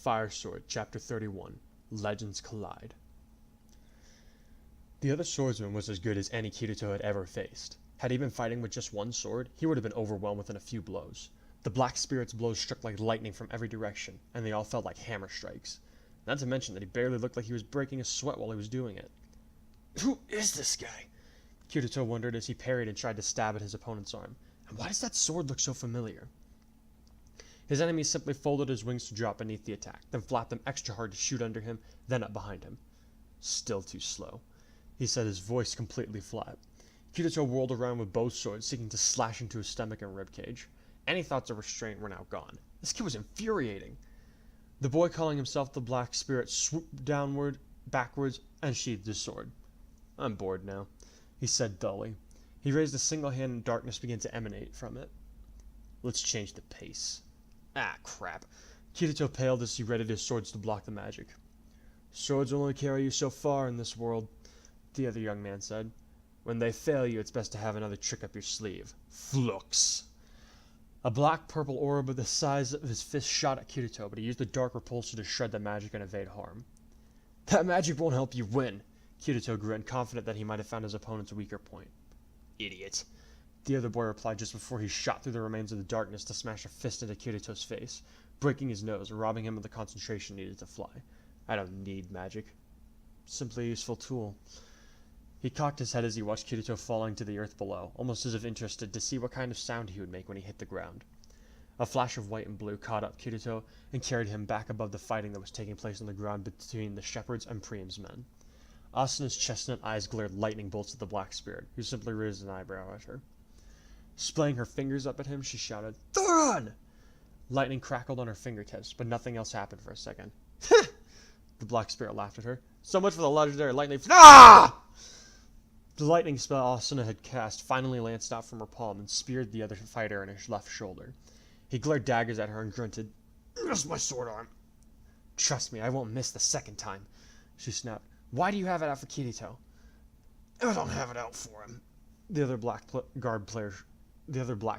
Fire Sword, Chapter 31, Legends Collide. The other swordsman was as good as any Kirito had ever faced. Had he been fighting with just one sword, he would have been overwhelmed within a few blows. The Black Spirit's blows struck like lightning from every direction, and they all felt like hammer strikes. Not to mention that he barely looked like he was breaking a sweat while he was doing it. Who is this guy? Kirito wondered as he parried and tried to stab at his opponent's arm. And why does that sword look so familiar? His enemy simply folded his wings to drop beneath the attack, then flapped them extra hard to shoot under him, then up behind him. Still too slow, he said, his voice completely flat. Kirito whirled around with both swords, seeking to slash into his stomach and ribcage. Any thoughts of restraint were now gone. This kid was infuriating. The boy, calling himself the Black Spirit, swooped downward, backwards, and sheathed his sword. I'm bored now, he said dully. He raised a single hand and darkness began to emanate from it. Let's change the pace. Ah, crap. Kirito paled as he readied his swords to block the magic. Swords only carry you so far in this world, the other young man said. When they fail you, it's best to have another trick up your sleeve. Flux. A black-purple orb of the size of his fist shot at Kirito, but he used the dark repulsor to shred the magic and evade harm. That magic won't help you win, Kirito grinned, confident that he might have found his opponent's weaker point. Idiot. The other boy replied just before he shot through the remains of the darkness to smash a fist into Kirito's face, breaking his nose and robbing him of the concentration needed to fly. I don't need magic. Simply a useful tool. He cocked his head as he watched Kirito falling to the earth below, almost as if interested to see what kind of sound he would make when he hit the ground. A flash of white and blue caught up Kirito and carried him back above the fighting that was taking place on the ground between the shepherds and Priam's men. Asuna's chestnut eyes glared lightning bolts at the Black Spirit, who simply raised an eyebrow at her. Splaying her fingers up at him, she shouted, Thoron! Lightning crackled on her fingertips, but nothing else happened for a second. The Black Spirit laughed at her. So much for the legendary lightning. Ah! The lightning spell Asuna had cast finally lanced out from her palm and speared the other fighter in his left shoulder. He glared daggers at her and grunted, That's my sword arm. Trust me, I won't miss the second time, she snapped. Why do you have it out for Kirito? I don't have it out for him. The other black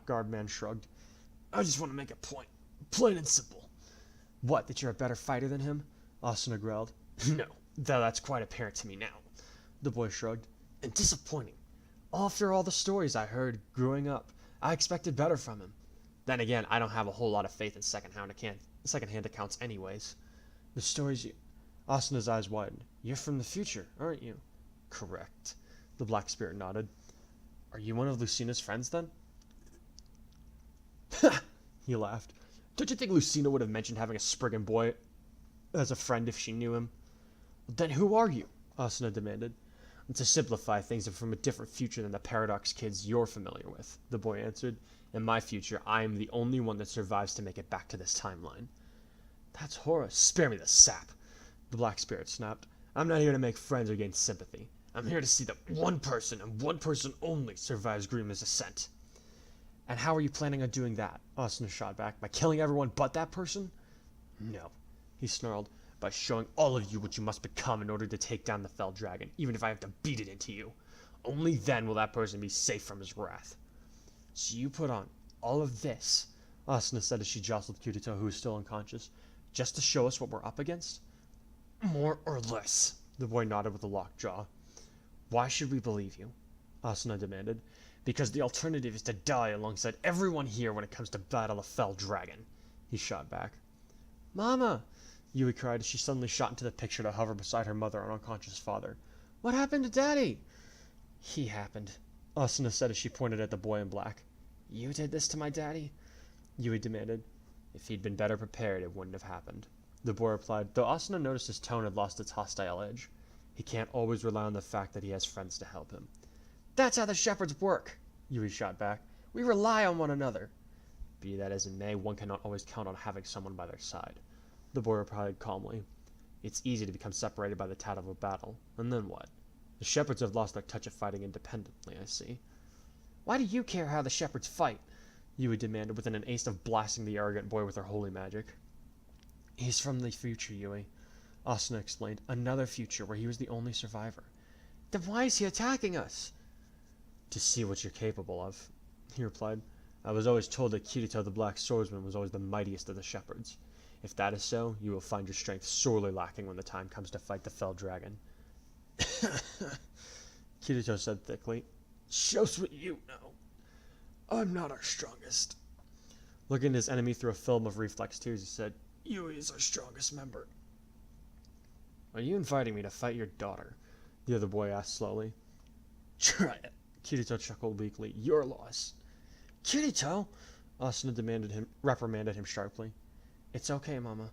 guard man shrugged. I just want to make a point. Plain and simple. What, that you're a better fighter than him? Asuna growled. No, though that's quite apparent to me now. The boy shrugged. And disappointing. After all the stories I heard growing up, I expected better from him. Then again, I don't have a whole lot of faith in second-hand accounts anyways. The stories you... Asuna's eyes widened. You're from the future, aren't you? Correct. The Black Spirit nodded. Are you one of Lucina's friends, then? Ha! He laughed. Don't you think Lucina would have mentioned having a Spriggan boy as a friend if she knew him? Then who are you? Asuna demanded. To simplify things, I'm from a different future than the Paradox kids you're familiar with, the boy answered. In my future, I am the only one that survives to make it back to this timeline. That's horror. Spare me the sap, the Black Spirit snapped. I'm not here to make friends or gain sympathy. I'm here to see that one person, and one person only, survives Grima's ascent. And how are you planning on doing that? Asuna shot back. By killing everyone but that person? No, he snarled. By showing all of you what you must become in order to take down the fell dragon, even if I have to beat it into you. Only then will that person be safe from his wrath. So you put on all of this, Asuna said as she jostled Kirito, who was still unconscious, just to show us what we're up against? More or less, the boy nodded with a locked jaw. Why should we believe you? Asuna demanded. Because the alternative is to die alongside everyone here when it comes to battle a fell dragon, he shot back. Mama! Yui cried as she suddenly shot into the picture to hover beside her mother and unconscious father. What happened to Daddy? He happened, Asuna said as she pointed at the boy in black. You did this to my daddy? Yui demanded. If he'd been better prepared, it wouldn't have happened, the boy replied, though Asuna noticed his tone had lost its hostile edge. He can't always rely on the fact that he has friends to help him. That's how the shepherds work, Yui shot back. We rely on one another. Be that as it may, one cannot always count on having someone by their side. The boy replied calmly. It's easy to become separated by the tide of a battle, and then what? The shepherds have lost their touch of fighting independently, I see. Why do you care how the shepherds fight? Yui demanded, within an ace of blasting the arrogant boy with her holy magic. He's from the future, Yui, Asuna explained. Another future where he was the only survivor. Then why is he attacking us? To see what you're capable of, he replied. I was always told that Kirito the Black Swordsman was always the mightiest of the shepherds. If that is so, you will find your strength sorely lacking when the time comes to fight the fell dragon. Kirito said thickly. Shows what you know. I'm not our strongest. Looking at his enemy through a film of reflex tears, he said, Yui is our strongest member. Are you inviting me to fight your daughter? The other boy asked slowly. Try it. Kirito chuckled weakly. Your loss. Kirito! Asuna reprimanded him sharply. It's okay, Mama.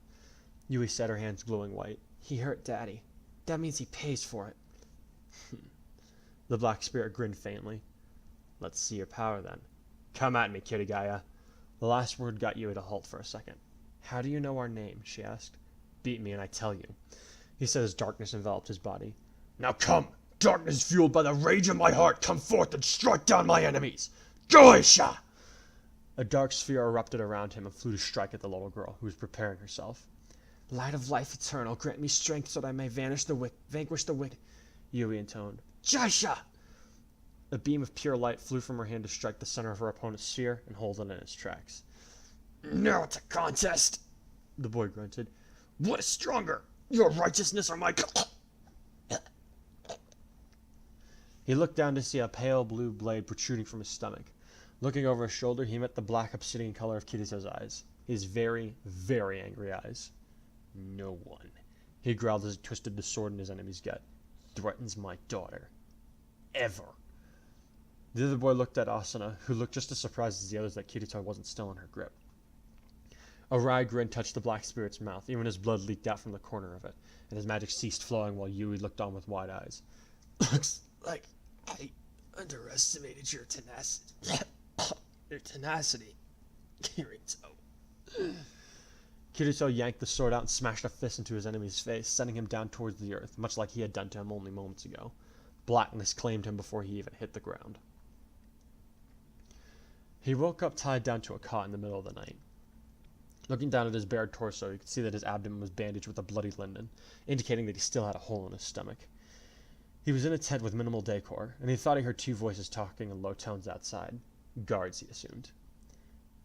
Yui said, her hands glowing white. He hurt Daddy. That means he pays for it. The black spirit grinned faintly. Let's see your power, then. Come at me, Kirigaya. The last word got Yui to halt for a second. How do you know our name? She asked. Beat me and I tell you. He said as darkness enveloped his body. Now come! Darkness fueled by the rage of my heart, come forth and strike down my enemies! Goisha! A dark sphere erupted around him and flew to strike at the little girl, who was preparing herself. Light of life eternal, grant me strength so that I may vanquish the wicked, Yui intoned. Jaisha! A beam of pure light flew from her hand to strike the center of her opponent's sphere and hold it in its tracks. Now it's a contest, the boy grunted. What is stronger, your righteousness or my... He looked down to see a pale blue blade protruding from his stomach. Looking over his shoulder, he met the black obsidian color of Kirito's eyes. His very, very angry eyes. No one, he growled as he twisted the sword in his enemy's gut, threatens my daughter. Ever. The other boy looked at Asuna, who looked just as surprised as the others that Kirito wasn't still in her grip. A wry grin touched the black spirit's mouth, even as blood leaked out from the corner of it, and his magic ceased flowing while Yui looked on with wide eyes. Looks like I underestimated your tenacity. Your tenacity, Kirito. Kirito yanked the sword out and smashed a fist into his enemy's face, sending him down towards the earth, much like he had done to him only moments ago. Blackness claimed him before he even hit the ground. He woke up tied down to a cot in the middle of the night. Looking down at his bared torso, you could see that his abdomen was bandaged with a bloody linden, indicating that he still had a hole in his stomach. He was in a tent with minimal decor, and he thought he heard two voices talking in low tones outside. Guards, he assumed.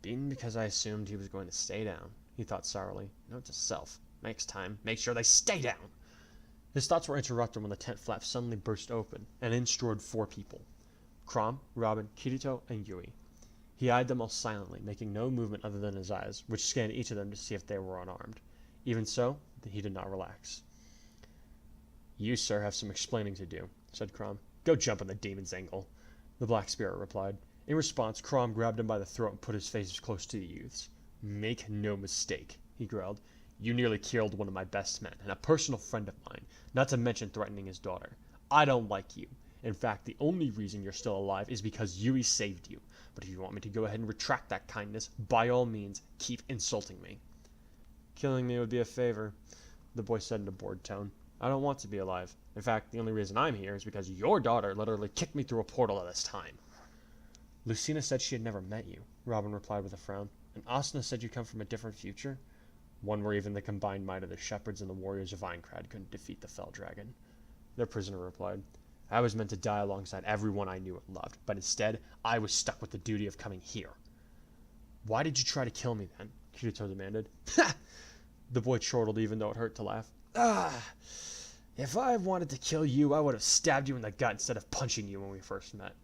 Beaten because I assumed he was going to stay down, he thought sourly. Note to self. Next time, make sure they stay down. His thoughts were interrupted when the tent flap suddenly burst open, and in strode 4 people. Crom, Robin, Kirito, and Yui. He eyed them all silently, making no movement other than his eyes, which scanned each of them to see if they were unarmed. Even so, he did not relax. You, sir, have some explaining to do, said Crom. Go jump on the demon's ankle. The black spirit replied. In response, Crom grabbed him by the throat and put his face close to the youth's. Make no mistake, he growled. You nearly killed one of my best men, and a personal friend of mine, not to mention threatening his daughter. I don't like you. In fact, the only reason you're still alive is because Yui saved you. But if you want me to go ahead and retract that kindness, by all means, keep insulting me. Killing me would be a favor, the boy said in a bored tone. I don't want to be alive. In fact, the only reason I'm here is because your daughter literally kicked me through a portal at this time. Lucina said she had never met you, Robin replied with a frown. And Asuna said you come from a different future? One where even the combined might of the shepherds and the warriors of Aincrad couldn't defeat the fell dragon. Their prisoner replied. I was meant to die alongside everyone I knew and loved, but instead, I was stuck with the duty of coming here. Why did you try to kill me then? Kirito demanded. Ha! The boy chortled even though it hurt to laugh. If I wanted to kill you, I would have stabbed you in the gut instead of punching you when we first met.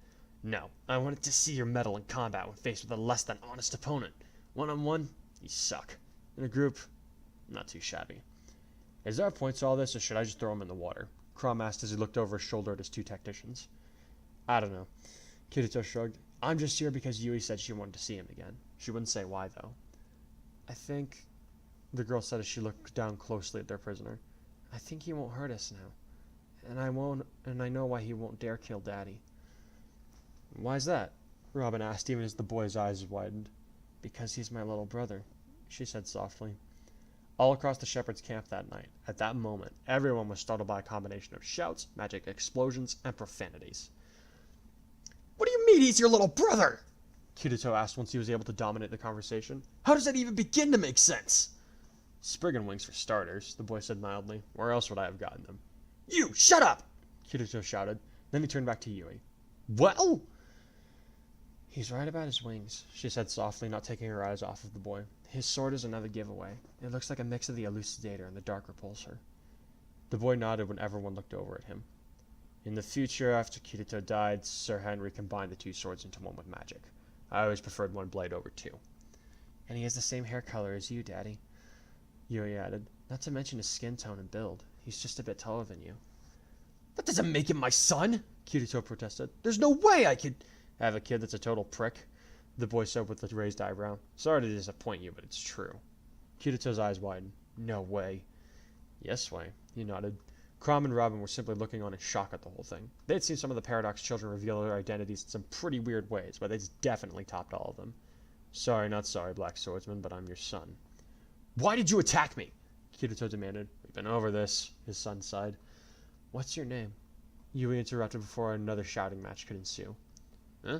No, I wanted to see your mettle in combat when faced with a less than honest opponent. One-on-one, you suck. In a group, not too shabby. Is there a point to all this, or should I just throw him in the water? Crom asked as he looked over his shoulder at his 2 technicians. I don't know. Kirito shrugged. I'm just here because Yui said she wanted to see him again. She wouldn't say why, though. I think, the girl said as she looked down closely at their prisoner. I think he won't hurt us now. And I know why he won't dare kill Daddy. Why's that? Robin asked, even as the boy's eyes widened. Because he's my little brother, she said softly. All across the shepherd's camp that night, at that moment, everyone was startled by a combination of shouts, magic explosions, and profanities. What do you mean he's your little brother? Kirito asked once he was able to dominate the conversation. How does that even begin to make sense? Spriggan wings for starters, the boy said mildly. Where else would I have gotten them? You, shut up! Kirito shouted. Then he turned back to Yui. Well? He's right about his wings, she said softly, not taking her eyes off of the boy. His sword is another giveaway. It looks like a mix of the Elucidator and the Dark Repulsor. The boy nodded when everyone looked over at him. In the future, after Kirito died, Sir Henry combined the two swords into one with magic. I always preferred one blade over two. And he has the same hair color as you, Daddy, Yui added. Not to mention his skin tone and build. He's just a bit taller than you. That doesn't make him my son, Kirito protested. There's no way I could have a kid that's a total prick, the boy said with a raised eyebrow. Sorry to disappoint you, but it's true. Kirito's eyes widened. No way. Yes way, he nodded. Crom and Robin were simply looking on in shock at the whole thing. They'd seen some of the Paradox children reveal their identities in some pretty weird ways, but they'd definitely topped all of them. Sorry, not sorry, Black Swordsman, but I'm your son. Why did you attack me? Kirito demanded. We've been over this, his son sighed. What's your name? Yui interrupted before another shouting match could ensue. Huh?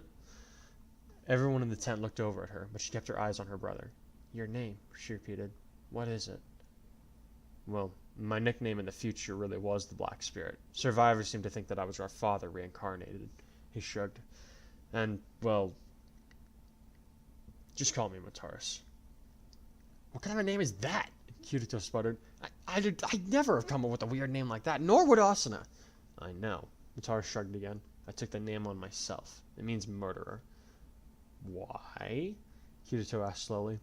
Everyone in the tent looked over at her, but she kept her eyes on her brother. Your name, she repeated. What is it? Well, my nickname in the future really was the Black Spirit. Survivors seem to think that I was our father reincarnated. He shrugged. And, well, just call me Mataras. What kind of a name is that? Kirito sputtered. I'd never have come up with a weird name like that, nor would Asuna. I know. Mataras shrugged again. I took the name on myself. It means murderer. Why? Kirito asked slowly.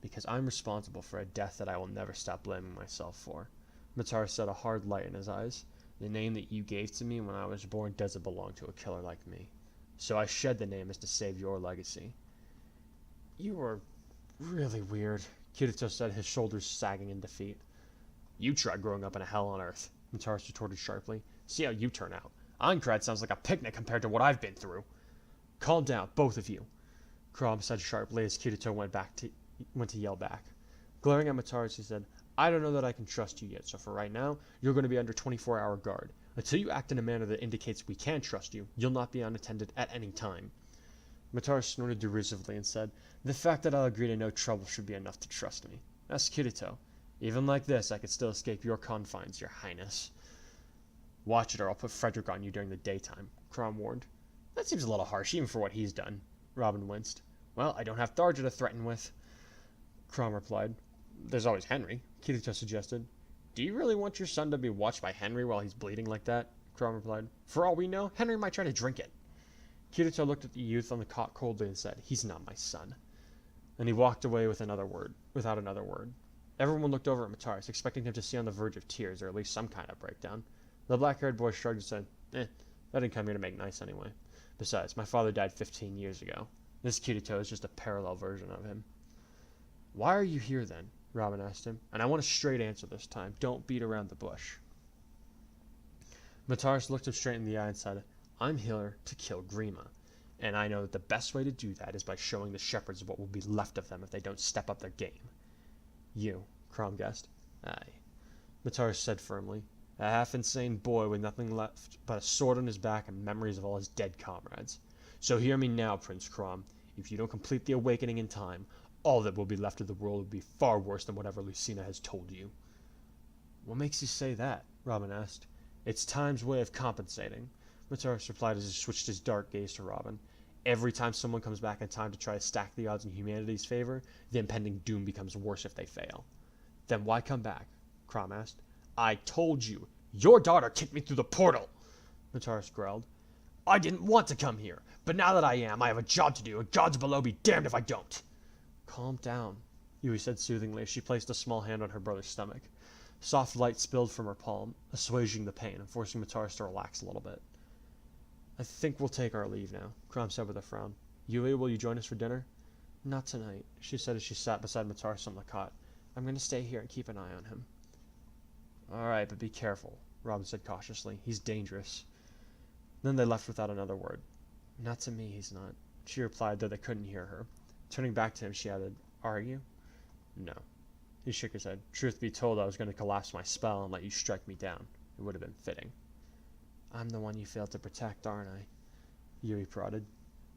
Because I'm responsible for a death that I will never stop blaming myself for. Mataras said, a hard light in his eyes. The name that you gave to me when I was born doesn't belong to a killer like me. So I shed the name as to save your legacy. You were really weird, Kirito said, his shoulders sagging in defeat. You tried growing up in a hell on earth, Mataras retorted sharply. See how you turn out. Aincrad sounds like a picnic compared to what I've been through. Calm down, both of you, Crom said sharply as Kirito went to yell back. Glaring at Mataras, he said, I don't know that I can trust you yet, so for right now, you're going to be under 24-hour guard. Until you act in a manner that indicates we can trust you, you'll not be unattended at any time. Mataras snorted derisively and said, the fact that I'll agree to no trouble should be enough to trust me. Ask Kirito. Even like this, I could still escape your confines, your highness. Watch it or I'll put Frederick on you during the daytime, Crom warned. That seems a little harsh, even for what he's done. Robin winced. Well, I don't have Tharja to threaten with. Crom replied. There's always Henry, Kirito suggested. Do you really want your son to be watched by Henry while he's bleeding like that? Crom replied. For all we know, Henry might try to drink it. Kirito looked at the youth on the cot coldly and said, He's not my son. And he walked away without another word. Everyone looked over at Mataras, expecting him to see on the verge of tears, or at least some kind of breakdown. The black-haired boy shrugged and said, I didn't come here to make nice anyway. Besides, my father died 15 years ago. This Kirito is just a parallel version of him. Why are you here, then? Robin asked him. And I want a straight answer this time. Don't beat around the bush. Mataras looked him straight in the eye and said, I'm here to kill Grima. And I know that the best way to do that is by showing the shepherds what will be left of them if they don't step up their game. You, Crom guessed. Aye, Mataras said firmly. A half-insane boy with nothing left but a sword on his back and memories of all his dead comrades. So hear me now, Prince Crom. If you don't complete the awakening in time, all that will be left of the world will be far worse than whatever Lucina has told you. What makes you say that? Robin asked. It's time's way of compensating, Mataras replied as he switched his dark gaze to Robin. Every time someone comes back in time to try to stack the odds in humanity's favor, the impending doom becomes worse if they fail. Then why come back? Crom asked. I told you. Your daughter kicked me through the portal, Mataras growled. I didn't want to come here, but now that I am, I have a job to do, and gods below be damned if I don't. Calm down, Yui said soothingly as she placed a small hand on her brother's stomach. Soft light spilled from her palm, assuaging the pain and forcing Mataras to relax a little bit. I think we'll take our leave now, Crom said with a frown. Yui, will you join us for dinner? Not tonight, she said as she sat beside Mataras on the cot. I'm going to stay here and keep an eye on him. All right, but be careful, Robin said cautiously. He's dangerous. Then they left without another word. Not to me, he's not, she replied, though they couldn't hear her. Turning back to him, she added, Are you? No. He shook his head. Truth be told, I was going to collapse my spell and let you strike me down. It would have been fitting. I'm the one you failed to protect, aren't I? Yui prodded.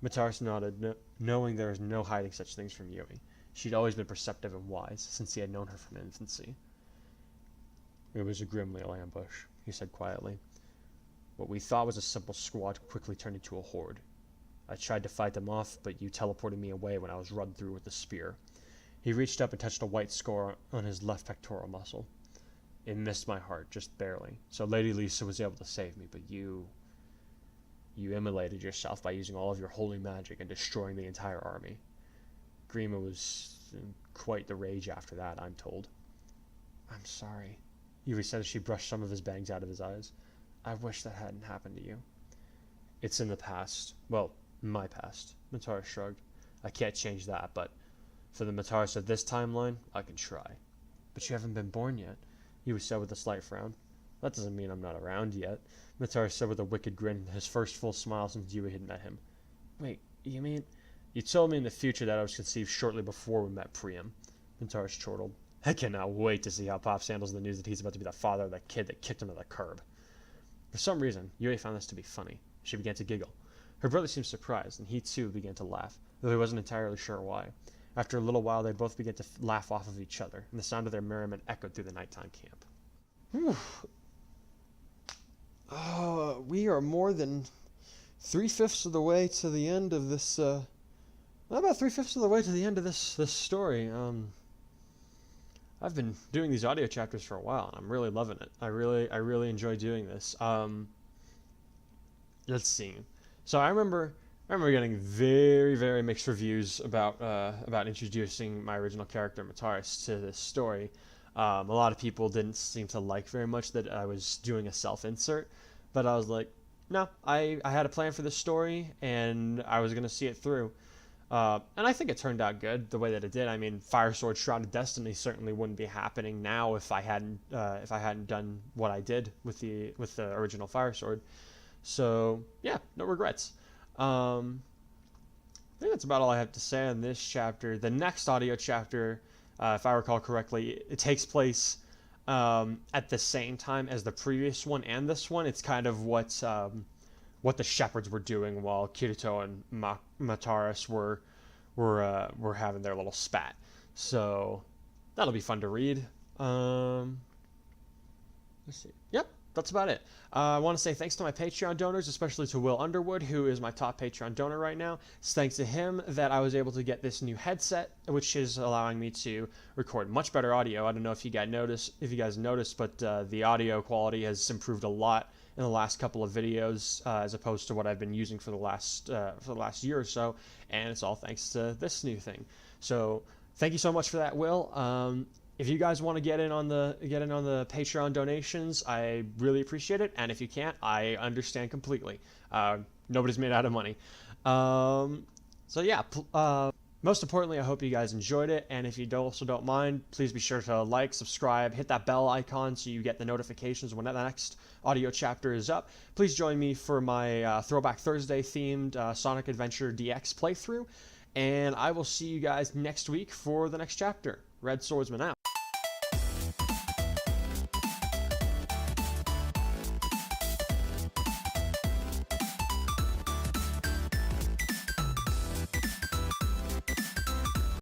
Mataras nodded, knowing there was no hiding such things from Yui. She'd always been perceptive and wise, since he had known her from infancy. It was a grim little ambush, he said quietly. What we thought was a simple squad quickly turned into a horde. I tried to fight them off, but you teleported me away when I was run through with a spear. He reached up and touched a white score on his left pectoral muscle. It missed my heart, just barely. So Lady Lisa was able to save me, but you immolated yourself by using all of your holy magic and destroying the entire army. Grima was in quite the rage after that, I'm told. I'm sorry, Yuri said as she brushed some of his bangs out of his eyes. I wish that hadn't happened to you. It's in the past. Well, my past, Mataras shrugged. I can't change that, but for the Mataras of this timeline, I can try. But you haven't been born yet, Yuri said with a slight frown. That doesn't mean I'm not around yet, Mataras said with a wicked grin, his first full smile since Yuri had met him. Wait, you mean... You told me in the future that I was conceived shortly before we met Priam, Mataras chortled. I cannot wait to see how Pops handles the news that he's about to be the father of that kid that kicked him to the curb. For some reason, Yuri found this to be funny. She began to giggle. Her brother seemed surprised, and he too began to laugh, though he wasn't entirely sure why. After a little while, they both began to laugh off of each other, and the sound of their merriment echoed through the nighttime camp. Whew. We are more than 3/5 of the way to the end of this, about 3/5 of the way to the end of this story. I've been doing these audio chapters for a while, and I'm really loving it. I really enjoy doing this. Let's see. So I remember getting very, very mixed reviews about introducing my original character Mataras to this story. A lot of people didn't seem to like very much that I was doing a self-insert, but I was like, no, I had a plan for this story, and I was gonna see it through. And I think it turned out good the way that it did. I mean, Fire Sword Shrouded Destiny certainly wouldn't be happening now if I hadn't done what I did with the original Fire Sword. So yeah, no regrets. I think that's about all I have to say on this chapter. The next audio chapter, if I recall correctly, it takes place at the same time as the previous one and this one. It's kind of what the shepherds were doing while Kirito and Mataras were having their little spat. So that'll be fun to read. Let's see. Yep, that's about it. I want to say thanks to my Patreon donors, especially to Will Underwood, who is my top Patreon donor right now. It's thanks to him that I was able to get this new headset, which is allowing me to record much better audio. I don't know if you guys noticed, but the audio quality has improved a lot in the last couple of videos, as opposed to what I've been using for the last year or so, and it's all thanks to this new thing. So thank you so much for that, Will. If you guys want to get in on the Patreon donations, I really appreciate it, and if you can't, I understand completely. Nobody's made out of money. So yeah. Most importantly, I hope you guys enjoyed it, and if you also don't mind, please be sure to like, subscribe, hit that bell icon so you get the notifications when the next audio chapter is up. Please join me for my Throwback Thursday themed Sonic Adventure DX playthrough, and I will see you guys next week for the next chapter. Red Swordsman out.